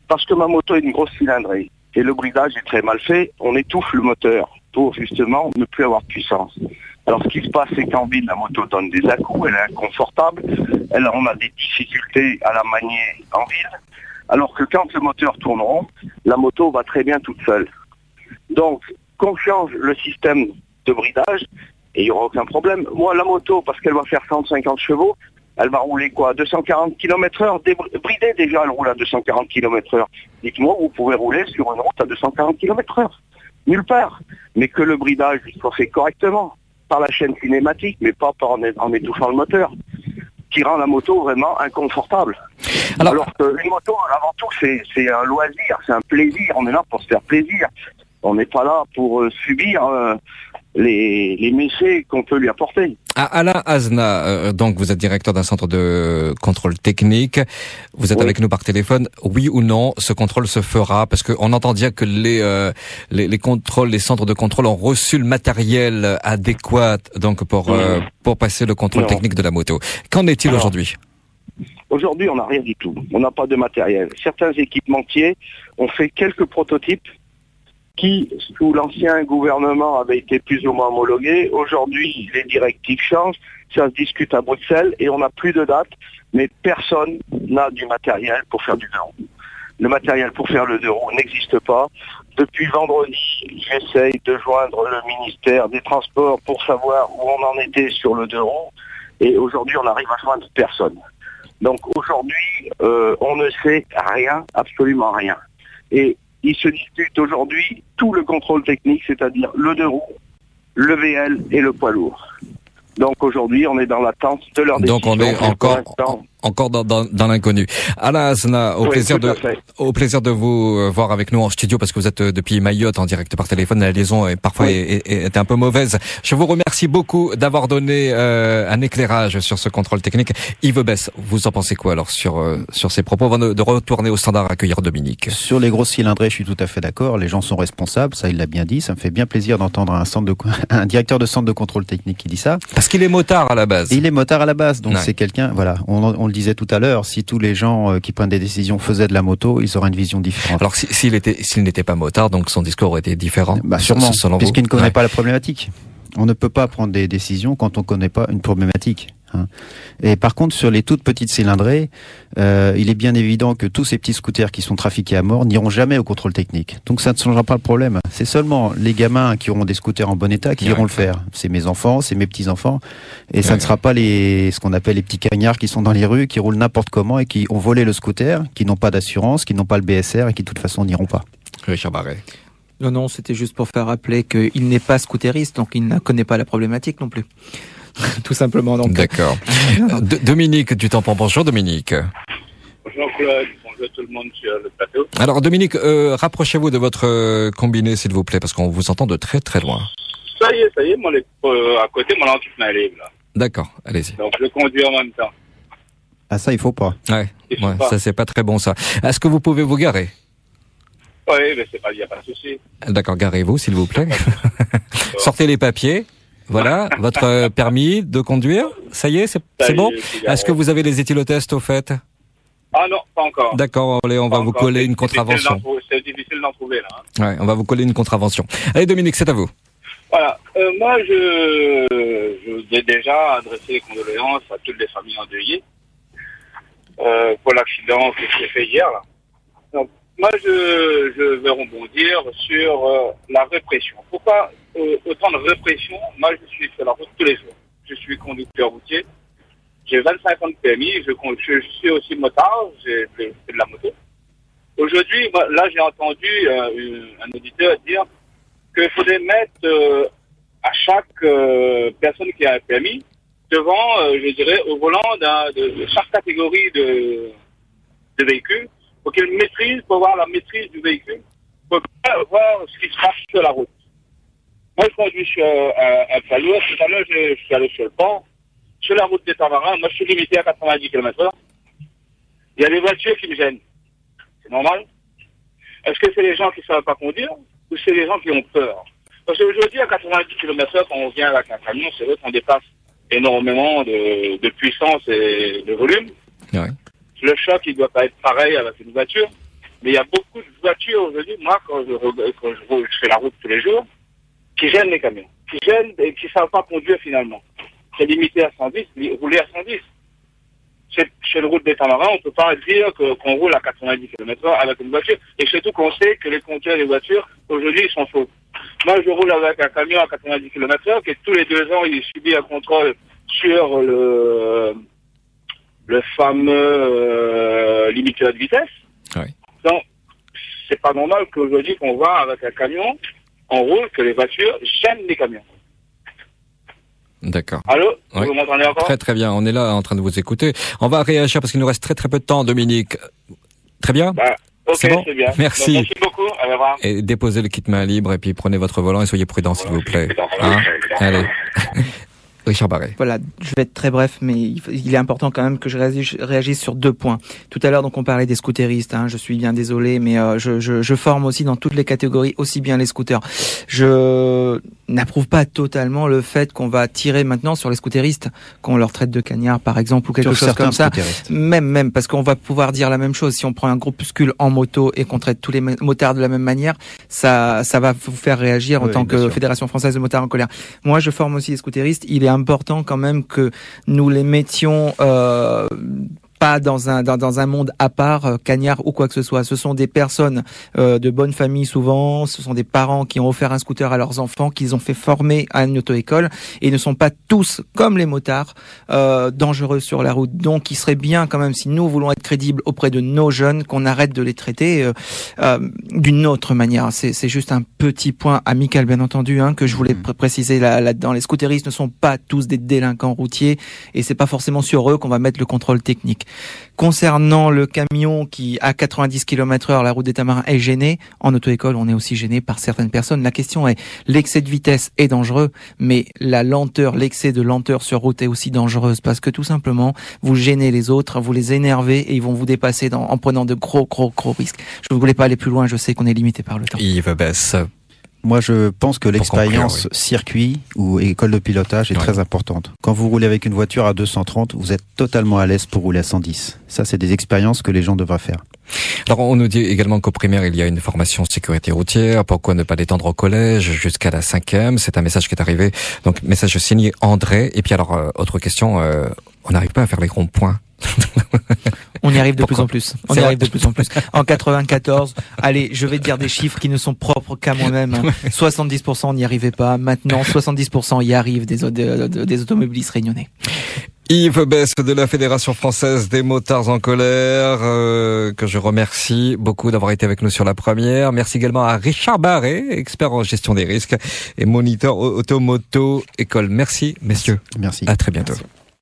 Parce que ma moto est une grosse cylindrée et le bridage est très mal fait. On étouffe le moteur pour justement ne plus avoir de puissance. Alors ce qui se passe, c'est qu'en ville, la moto donne des à-coups, elle est inconfortable, on a des difficultés à la manier en ville, alors que quand le moteur tourne rond, la moto va très bien toute seule. Donc, qu'on change le système de bridage, et il n'y aura aucun problème. Moi, la moto, parce qu'elle va faire 150 chevaux, elle va rouler quoi, 240 km/h, bridée déjà, elle roule à 240 km/h. Dites-moi, vous pouvez rouler sur une route à 240 km/h. Nulle part. Mais que le bridage soit fait correctement, par la chaîne cinématique, mais pas en étouffant le moteur, qui rend la moto vraiment inconfortable. Alors qu'une moto, avant tout, c'est un loisir, c'est un plaisir, on est là pour se faire plaisir. On n'est pas là pour subir les méfaits qu'on peut lui apporter. Alain Azna, donc vous êtes directeur d'un centre de contrôle technique. Vous êtes avec nous par téléphone. Oui ou non, ce contrôle se fera? Parce qu'on entend dire que les contrôles, les centres de contrôle ont reçu le matériel adéquat donc pour passer le contrôle technique de la moto. Qu'en est-il aujourd'hui? Aujourd'hui, on n'a rien du tout. On n'a pas de matériel. Certains équipementiers ont fait quelques prototypes qui, sous l'ancien gouvernement, avaient été plus ou moins homologués. Aujourd'hui, les directives changent, ça se discute à Bruxelles et on n'a plus de date, mais personne n'a du matériel pour faire du 2 roues. Le matériel pour faire le 2 roues n'existe pas. Depuis vendredi, j'essaye de joindre le ministère des Transports pour savoir où on en était sur le 2 roues et aujourd'hui, on arrive à joindre personne. Donc aujourd'hui, on ne sait rien, absolument rien. Et il se dispute aujourd'hui tout le contrôle technique, c'est-à-dire le 2 roues, le VL et le poids lourd. Donc aujourd'hui, on est dans l'attente de leur décision. Donc on est encore dans l'inconnu. Alain Azna, au plaisir de vous voir avec nous en studio parce que vous êtes depuis Mayotte en direct par téléphone. La liaison est parfois est un peu mauvaise. Je vous remercie beaucoup d'avoir donné un éclairage sur ce contrôle technique. Yves Besse, vous en pensez quoi alors sur ces propos avant de retourner au standard accueillir Dominique? Sur les grosses cylindrées, je suis tout à fait d'accord. Les gens sont responsables, ça il l'a bien dit. Ça me fait bien plaisir d'entendre un directeur de centre de contrôle technique qui dit ça. Parce qu'il est motard à la base. Il est motard à la base, donc c'est quelqu'un. Voilà, on le disait tout à l'heure. Si tous les gens qui prennent des décisions faisaient de la moto, ils auraient une vision différente. Alors s'il n'était pas motard, donc son discours aurait été différent. Sûrement, puisqu'il ne connaît pas la problématique. On ne peut pas prendre des décisions quand on ne connaît pas une problématique. Et par contre, sur les toutes petites cylindrées, il est bien évident que tous ces petits scooters qui sont trafiqués à mort n'iront jamais au contrôle technique. Donc ça ne changera pas le problème. C'est seulement les gamins qui auront des scooters en bon état qui iront le faire. C'est mes enfants, c'est mes petits-enfants. Et ça ne sera pas ce qu'on appelle les petits cagnards qui sont dans les rues, qui roulent n'importe comment et qui ont volé le scooter, qui n'ont pas d'assurance, qui n'ont pas le BSR et qui de toute façon n'iront pas. Richard Barret. Non, c'était juste pour faire rappeler qu'il n'est pas scooteriste, donc il ne connaît pas la problématique non plus. Tout simplement. Donc. D'accord. Dominique du Tampon. Bonjour Dominique. Bonjour Claude. bonjour tout le monde sur le plateau. Alors Dominique, rapprochez-vous de votre combiné s'il vous plaît, parce qu'on vous entend de très très loin. Ça y est, moi à côté, mon lampe est libre là. D'accord, allez-y. Donc je conduis en même temps. Ah ça, il faut pas. Ouais, ça c'est pas très bon ça. Est-ce que vous pouvez vous garer? Oui, mais il n'y a pas de souci. D'accord, garez-vous s'il vous plaît. Sortez les papiers. Voilà, votre permis de conduire, ça y est, c'est bon? Est-ce que vous avez les éthylotests au fait? Ah non, pas encore. D'accord, on va vous coller une contravention. C'est difficile d'en trouver là. Ouais, on va vous coller une contravention. Allez Dominique, c'est à vous. Voilà, moi je déjà adressé les condoléances à toutes les familles endeuillées pour l'accident qui s'est fait hier là. Donc, moi je vais rebondir sur la répression. Pourquoi autant de répression? Moi je suis sur la route tous les jours. Je suis conducteur routier. J'ai 25 ans de permis, je suis aussi motard, j'ai fait de la moto. Aujourd'hui, là j'ai entendu un auditeur dire qu'il faudrait mettre à chaque personne qui a un permis devant, je dirais, au volant de chaque catégorie de véhicule pour qu'il maîtrise, pour avoir la maîtrise du véhicule, pour voir ce qui se passe sur la route. Moi je conduis sur un poids lourd, tout à l'heure je suis allé sur le pont. Sur la route des Tamarins, moi je suis limité à 90 km/h. Il y a des voitures qui me gênent. C'est normal. Est-ce que c'est les gens qui ne savent pas conduire ou c'est les gens qui ont peur? Parce qu'aujourd'hui, à 90 km/h, quand on vient avec un camion, c'est vrai qu'on dépasse énormément de puissance et de volume. Ouais. Le choc, il ne doit pas être pareil avec une voiture. Mais il y a beaucoup de voitures aujourd'hui, moi, quand je fais la route tous les jours, qui gênent les camions. Qui gênent et qui ne savent pas conduire finalement. C'est limité à 110, rouler à 110. Chez le route des Tamarins, on ne peut pas dire qu'on roule à 90 km/h avec une voiture. Et surtout qu'on sait que les conducteurs des voitures, aujourd'hui, ils sont faux. Moi, je roule avec un camion à 90 km/h, que tous les 2 ans, il subit un contrôle sur le fameux limiteur de vitesse. Oui. Donc, c'est pas normal qu'aujourd'hui, qu'on voit avec un camion, on roule, que les voitures gênent les camions. D'accord. Allô? Oui. Vous m'entendez encore? Très très bien, on est là en train de vous écouter. On va réagir parce qu'il nous reste très très peu de temps, Dominique. Très bien? Ok, c'est bon? bien. Merci. Donc, merci beaucoup. Au revoir. Et déposez le kit main libre et puis prenez votre volant et soyez prudents s'il vous plaît. Hein? Allez. Richard Barret. Voilà, je vais être très bref, mais il est important quand même que je réagisse sur 2 points. Tout à l'heure, donc, on parlait des scooteristes. Je suis bien désolé, mais je forme aussi dans toutes les catégories, aussi bien les scooters. Je n'approuve pas totalement le fait qu'on va tirer maintenant sur les scooteristes, qu'on leur traite de cagnards, par exemple, ou quelque chose comme ça. Même, parce qu'on va pouvoir dire la même chose. Si on prend un groupuscule en moto et qu'on traite tous les motards de la même manière, ça va vous faire réagir en tant que Fédération Française de Motards en Colère. Moi, je forme aussi les scooteristes. Il est important quand même que nous les mettions pas dans un monde à part, cagnard ou quoi que ce soit. Ce sont des personnes de bonne famille souvent, ce sont des parents qui ont offert un scooter à leurs enfants, qu'ils ont fait former à une auto-école, et ils ne sont pas tous, comme les motards, dangereux sur la route. Donc il serait bien quand même, si nous voulons être crédibles auprès de nos jeunes, qu'on arrête de les traiter d'une autre manière. C'est juste un petit point amical, bien entendu, que je voulais préciser là-dedans. Les scooteristes ne sont pas tous des délinquants routiers, et c'est pas forcément sur eux qu'on va mettre le contrôle technique. Concernant le camion qui, à 90 km/h, la route des Tamarins est gênée, en auto-école, on est aussi gêné par certaines personnes. La question est, l'excès de vitesse est dangereux, mais la lenteur, l'excès de lenteur sur route est aussi dangereuse, parce que tout simplement, vous gênez les autres, vous les énervez, et ils vont vous dépasser en prenant de gros risques. Je ne voulais pas aller plus loin, je sais qu'on est limité par le temps. Yves Besse. Moi, je pense que l'expérience circuit ou école de pilotage est très importante. Quand vous roulez avec une voiture à 230, vous êtes totalement à l'aise pour rouler à 110. Ça, c'est des expériences que les gens devraient faire. Alors, on nous dit également qu'au primaire, il y a une formation sécurité routière. Pourquoi ne pas l'étendre au collège jusqu'à la 5e? C'est un message qui est arrivé. Donc, message signé André. Et puis alors, autre question, on n'arrive pas à faire les ronds-points. On y arrive de plus en plus. On y arrive de plus en plus. En 94, allez, je vais te dire des chiffres qui ne sont propres qu'à moi-même. 70% on n'y arrivait pas. Maintenant, 70% y arrivent des automobilistes réunionnais. Yves Besse de la Fédération Française des Motards en Colère, que je remercie beaucoup d'avoir été avec nous sur la première. Merci également à Richard Barret, expert en gestion des risques et moniteur automoto école. Merci, messieurs. Merci. À très bientôt. Merci.